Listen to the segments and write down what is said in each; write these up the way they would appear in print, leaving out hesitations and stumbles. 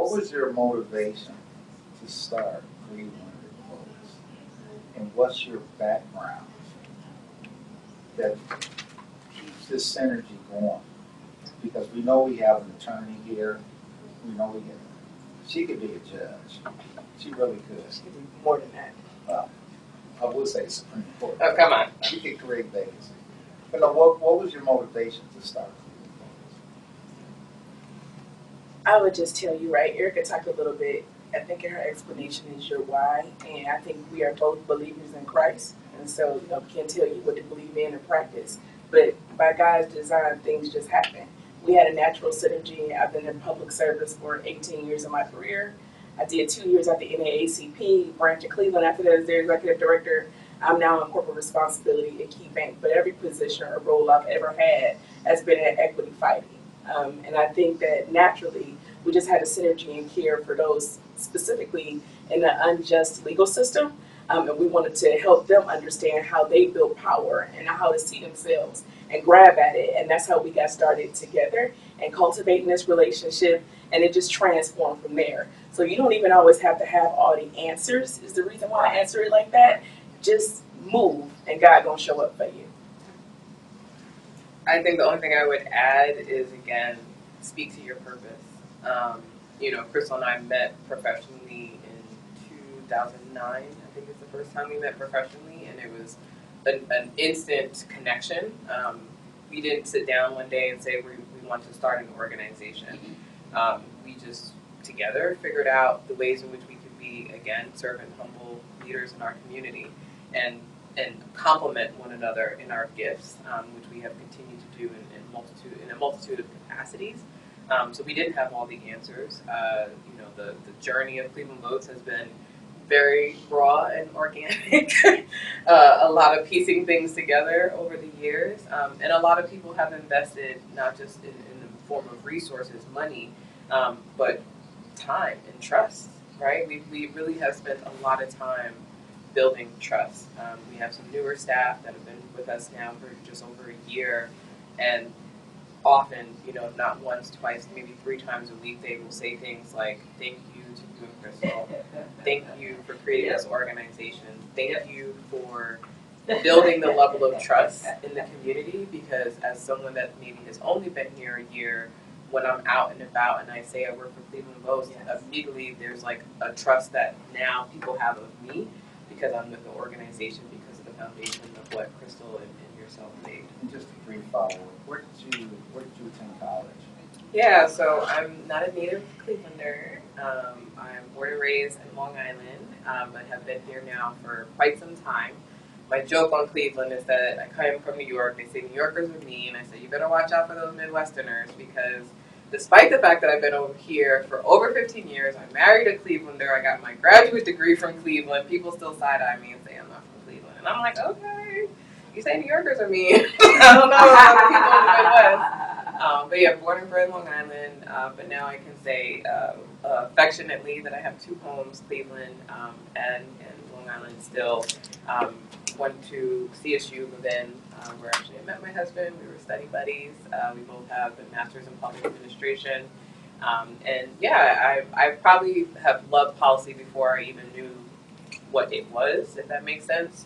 What was your motivation to start Cleveland Votes? And what's your background that keeps this synergy going? Because we know we have an attorney here. We know we can. She could be a judge. She really could. She could be more than that. Well, I would say Supreme Court. Oh, come on. She could create vacancy. But no, what was your motivation to start Cleveland Votes? I would just tell you, right, Erica talked a little bit. I think in her explanation is your why, and I think we are both believers in Christ, and so we can't tell you what to believe in or practice, but by God's design, things just happen. We had a natural synergy. I've been in public service for 18 years of my career. I did 2 years at the NAACP branch in Cleveland. After that, as their executive director, I'm now in corporate responsibility at Key Bank. But every position or role I've ever had has been in equity fighting. And I think that naturally, we just had a synergy and care for those specifically in the unjust legal system. And we wanted to help them understand how they build power and how to see themselves and grab at it. And that's how we got started together and cultivating this relationship. And it just transformed from there. So you don't even always have to have all the answers, is the reason why I answer it like that. Just move and God gonna show up for you. I think the only thing I would add is, again, speak to your purpose. Crystal and I met professionally in 2009. I think it's the first time we met professionally, and it was an instant connection. We didn't sit down one day and say we want to start an organization. We just together figured out the ways in which we could be, again, servant, humble leaders in our community, and complement one another in our gifts, which we have continued to do in a multitude of capacities. So we didn't have all the answers. The journey of Cleveland Votes has been very raw and organic. A lot of piecing things together over the years, and a lot of people have invested not just in the form of resources, money, but time and trust. Right? We really have spent a lot of time building trust. We have some newer staff that have been with us now for just over a year, and often, not once, twice, maybe 3 times a week, they will say things like, "Thank you to you and Crystal. Thank you for creating this organization. Thank you for building the level of trust in the community," because as someone that maybe has only been here a year, when I'm out and about and I say I work for Cleveland Votes, immediately there's like a trust that now people have of me because I'm with the organization, because of the foundation of what Crystal and yourself made. And just a brief follow-up, where did you attend college? Yeah, so I'm not a native Clevelander. I'm born and raised in Long Island, but have been here now for quite some time. My joke on Cleveland is that I come from New York. They say New Yorkers are mean. I say, you better watch out for those Midwesterners, because despite the fact that I've been over here for over 15 years, I'm married a Clevelander, I got my graduate degree from Cleveland, people still side-eye me and say I'm not from Cleveland. And I'm like, okay, you say New Yorkers are mean. I don't know about the people in the Midwest. But yeah, born and bred Long Island, but now I can say affectionately that I have 2 homes, Cleveland and Long Island still. Went to CSU, but then where actually I met my husband. We were study buddies. We both have a master's in public administration. And yeah, I probably have loved policy before I even knew what it was, if that makes sense.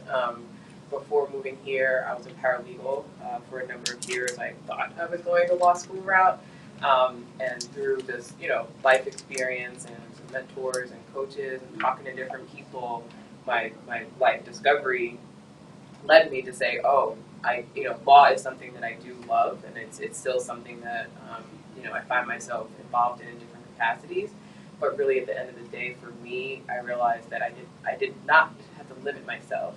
Before moving here, I was a paralegal for a number of years. I thought I was going the law school route. And through this, life experience and some mentors and coaches and talking to different people, my life discovery led me to say, law is something that I do love, and it's still something that I find myself involved in different capacities. But really, at the end of the day, for me, I realized that I did not have to limit myself.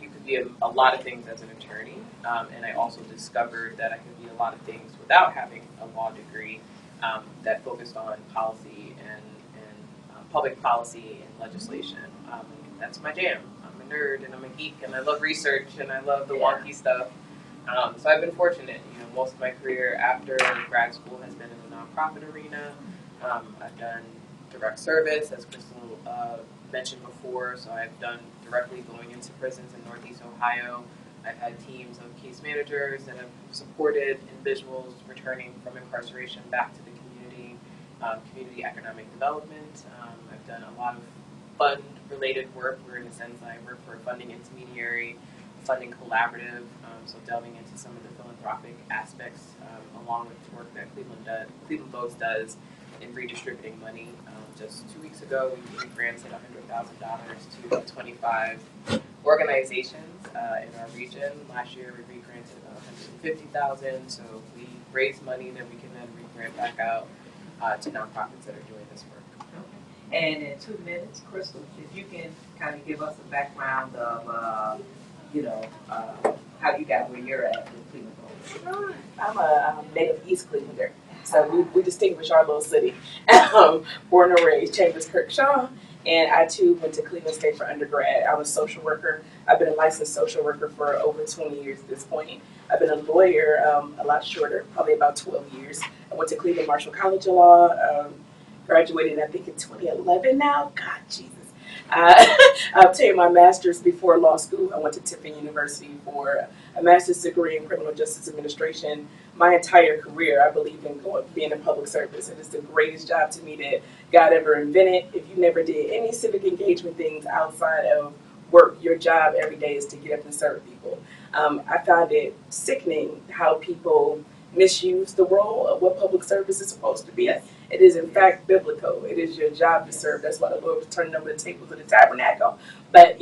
You could be a lot of things as an attorney, and I also discovered that I could be a lot of things without having a law degree that focused on policy and public policy and legislation. That's my jam. I'm a nerd and I'm a geek and I love research and I love the wonky stuff. So I've been fortunate. Most of my career after grad school has been in the nonprofit arena. I've done direct service, as Crystal mentioned before. So I've done directly going into prisons in Northeast Ohio. I've had teams of case managers that have supported individuals returning from incarceration back to the community. community economic development. I've done a lot of fund-related work, where in a sense I work for a funding intermediary, funding collaborative, so delving into some of the philanthropic aspects, along with the work that Cleveland Votes does in redistributing money. Just 2 weeks ago, we granted $100,000 to 25 organizations in our region. Last year, we re-granted about $150,000. So we raise money that we can then re-grant back out to nonprofits that are doing this work. And in 2 minutes, Crystal, if you can kind of give us a background of, how you got where you're at with Cleveland Votes. Sure. I'm a native East Clevelander, so we distinguish our little city. Born and raised Chambers Kirkshaw, and I too went to Cleveland State for undergrad. I was a social worker. I've been a licensed social worker for over 20 years at this point. I've been a lawyer a lot shorter, probably about 12 years. I went to Cleveland Marshall College of Law, graduated I think in 2011 now. God, Jesus. I obtained my master's before law school. I went to Tiffin University for a master's degree in criminal justice administration. My entire career, I believe in being in public service. It is the greatest job to me that God ever invented. If you never did any civic engagement things outside of work, your job every day is to get up and serve people. I found it sickening how people misuse the role of what public service is supposed to be. It is in fact biblical. It is your job to serve. That's why the Lord was turning over the tables of the tabernacle. But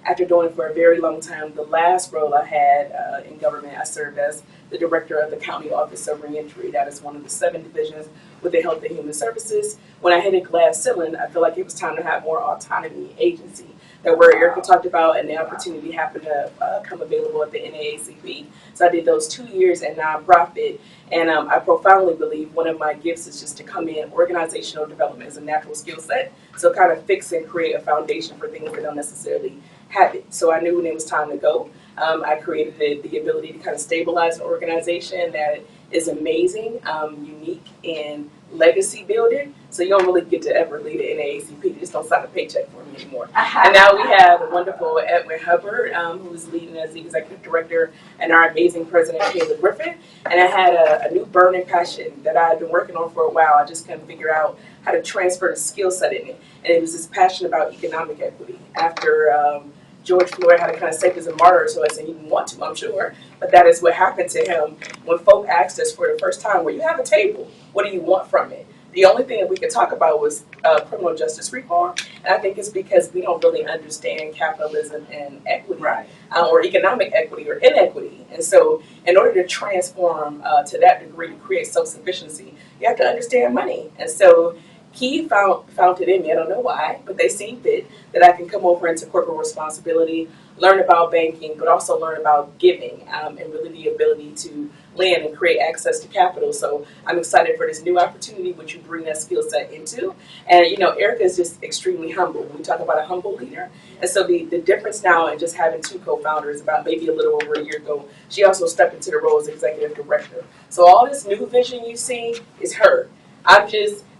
after doing it for a very long time, the last role I had in government, I served as the director of the County Office of Reentry. That is one of the 7 divisions within Health and Human Services. When I hit a glass ceiling, I feel like it was time to have more autonomy, agency. That where Erica talked about, and the opportunity happened to come available at the NAACP. So I did those 2 years in nonprofit, and I profoundly believe one of my gifts is just to come in. Organizational development is a natural skill set, so kind of fix and create a foundation for things that don't necessarily have it. So I knew when it was time to go. I created the ability to kind of stabilize an organization that is amazing, unique, and legacy building. So you don't really get to ever lead the NAACP. You just don't sign a paycheck for me anymore. And now we have the wonderful Edwin Hubbard, who's leading as the executive director, and our amazing president, Caleb Griffin. And I had a new burning passion that I had been working on for a while. I just couldn't figure out how to transfer the skill set in it. And it was this passion about economic equity. After George Floyd had to kind of save as a martyr, so I said he didn't want to, I'm sure. But that is what happened to him when folk asked us for the first time, well, you have a table, what do you want from it? The only thing that we could talk about was criminal justice reform. And I think it's because we don't really understand capitalism and equity, Right. Or economic equity or inequity. And so in order to transform to that degree to create self-sufficiency, you have to understand money. And so he found it in me. I don't know why, but they seen fit that I can come over into corporate responsibility, learn about banking, but also learn about giving, and really the ability to lend and create access to capital. So I'm excited for this new opportunity, which you bring that skill set into. And Erica is just extremely humble. We talk about a humble leader. And so the difference now in just having 2 co-founders, about maybe a little over a year ago, she also stepped into the role as executive director. So all this new vision you see is her.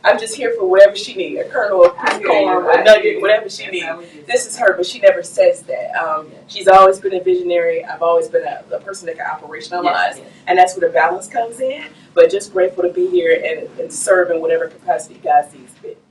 I'm just here for whatever she needs, a kernel of corn, a nugget, whatever she needs. This is her, but she never says that. She's always been a visionary. I've always been a person that can operationalize, and that's where the balance comes in. But just grateful to be here and serve in whatever capacity God sees fit.